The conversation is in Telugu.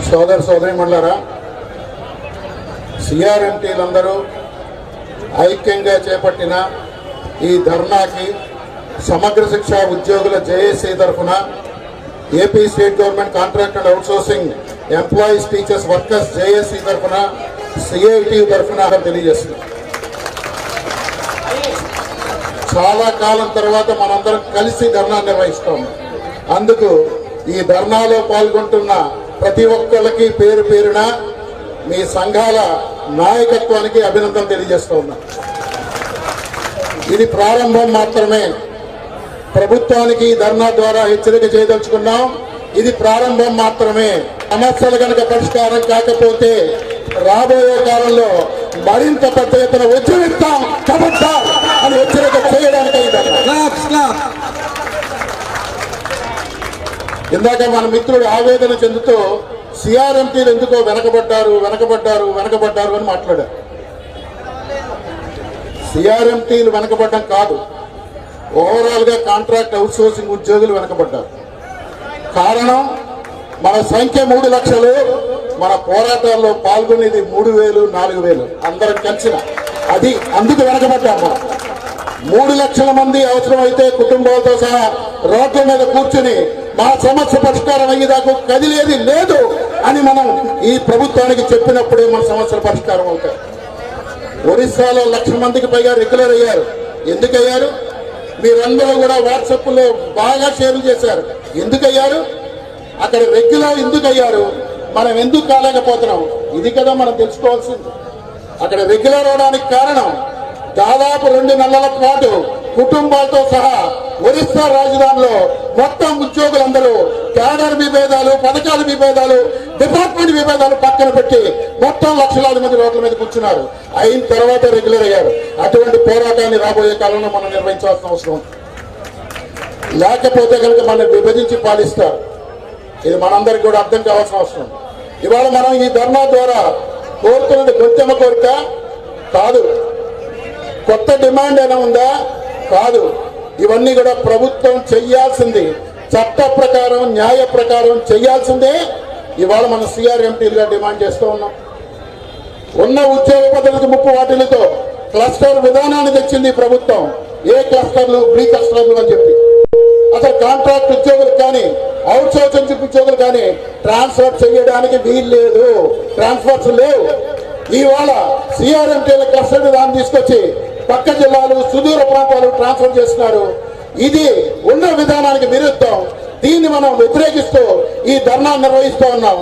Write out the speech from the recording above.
సోదర సోదరీమణులారా, సిఆర్ఎంటీలందరూ ఐక్యంగా చేపట్టిన ఈ ధర్నాకి సమగ్ర శిక్ష ఉద్యోగుల జేఏసీ తరఫున AP state government contract and outsourcing employees teachers workers JAC తరఫున సిఐటి తరఫున తెలియజేస్తుంది. చాలా కాలం తర్వాత మనందరం కలిసి ధర్నా నిర్వహిస్తాం. అందుకు ఈ ధర్నాలో పాల్గొంటున్న ప్రతి ఒక్కరికి పేరు పేరున మీ సంఘాల నాయకత్వానికి అభినందన తెలియజేస్తూ ఉన్నా. ఇది ప్రారంభం మాత్రమే. ప్రభుత్వానికి ధర్నా ద్వారా హెచ్చరిక చేయదలుచుకున్నాం. ఇది ప్రారంభం మాత్రమే. సమస్యలు కనుక పరిష్కారం కాకపోతే రాబోయే కాలంలో మరింత పెద్ద ఎత్తున ఉద్యమిస్తాం అని హెచ్చరిక చేయడానికి. ఇందాక మన మిత్రుడు ఆవేదన చెందుతూ సిఆర్ఎంటీలు ఎందుకో వెనకబడ్డారు అని మాట్లాడారు. సిఆర్ఎంటీలు వెనకబడ్డం కాదు, ఓవరాల్ గా కాంట్రాక్ట్ అవుట్సోర్సింగ్ ఉద్యోగులు వెనకబడ్డారు. కారణం మన సంఖ్య 3 లక్షలు, మన పోరాటాల్లో పాల్గొనేది 3000, 4000 అందరం కలిసిన అది. అందుకు వెనకబడ్డాము. 3 లక్షల మంది అవసరమైతే కుటుంబాలతో సహా రోడ్ల మీద కూర్చుని మా సమస్య పరిష్కారం అయ్యేదాకా కదిలేది లేదు అని మనం ఈ ప్రభుత్వానికి చెప్పినప్పుడే మన సమస్యల పరిష్కారం అవుతాయి. ఒరిస్సాలో 1,00,000 మందికి పైగా రెగ్యులర్ అయ్యారు. ఎందుకు అయ్యారు? మీరందరూ కూడా వాట్సాప్ లో బాగా షేర్లు చేశారు. ఎందుకు అయ్యారు? అక్కడ రెగ్యులర్ ఎందుకు అయ్యారు, మనం ఎందుకు కాలేకపోతున్నాం, ఇది కదా మనం తెలుసుకోవాల్సింది. అక్కడ రెగ్యులర్ అవడానికి కారణం దాదాపు 2 నెలల పాటు కుటుంబాలతో సహా ఒరిస్సా రాజధానిలో మొత్తం ఉద్యోగులందరూ క్యాడర్ విభేదాలు, పథకాల విభేదాలు, డిపార్ట్మెంట్ విభేదాలు పక్కన పెట్టి మొత్తం లక్షలాది మంది రోడ్ల మీద కూర్చున్నారు. అయిన తర్వాత రెగ్యులర్ అయ్యారు. అటువంటి పోరాటాన్ని రాబోయే కాలంలో మనం నిర్వహించాల్సిన అవసరం ఉంది. లేకపోతే కనుక మనం విభజించి పాలిస్తారు. ఇది మనందరికీ కూడా అర్థం కావాల్సిన అవసరం. ఇవాళ మనం ఈ ధర్నా ద్వారా కోరుతున్నది గొంతెమ్మ కోరిక కాదు, కొత్త డిమాండ్ అయినా ఉందా కాదు. ఇవన్నీ కూడా ప్రభుత్వం చెయ్యాల్సింది, చట్ట ప్రకారం న్యాయ ప్రకారం చెయ్యాల్సిందే. ఇవాళ మనం సిఆర్ఎంటీలుగా డిమాండ్ చేస్తూ ఉన్నాం. ఉన్న ఉద్యోగ పద్ధతికి ముప్పు వాటిలతో క్లస్టర్ విధానాన్ని తెచ్చింది ప్రభుత్వం. ఏ క్లస్టర్లు, బి క్లస్టర్లు అని చెప్పి అసలు కాంట్రాక్ట్ ఉద్యోగులు కానీ అవుట్సోర్సింగ్ ఉద్యోగులు కానీ ట్రాన్స్ఫర్ చేయడానికి వీలు లేదు, ట్రాన్స్ఫర్స్ లేవు. ఇవాళ సిఆర్ఎంటీల క్లస్టర్ విధానం తీసుకొచ్చి పక్క జిల్లాలు, సుదూర ప్రాంతాలు ట్రాన్స్ఫర్ చేస్తున్నారు. ఇది ఉన్న విధానానికి విరుద్ధం. దీన్ని మనం వ్యతిరేకిస్తూ ఈ ధర్నా నిర్వహిస్తూ ఉన్నాం.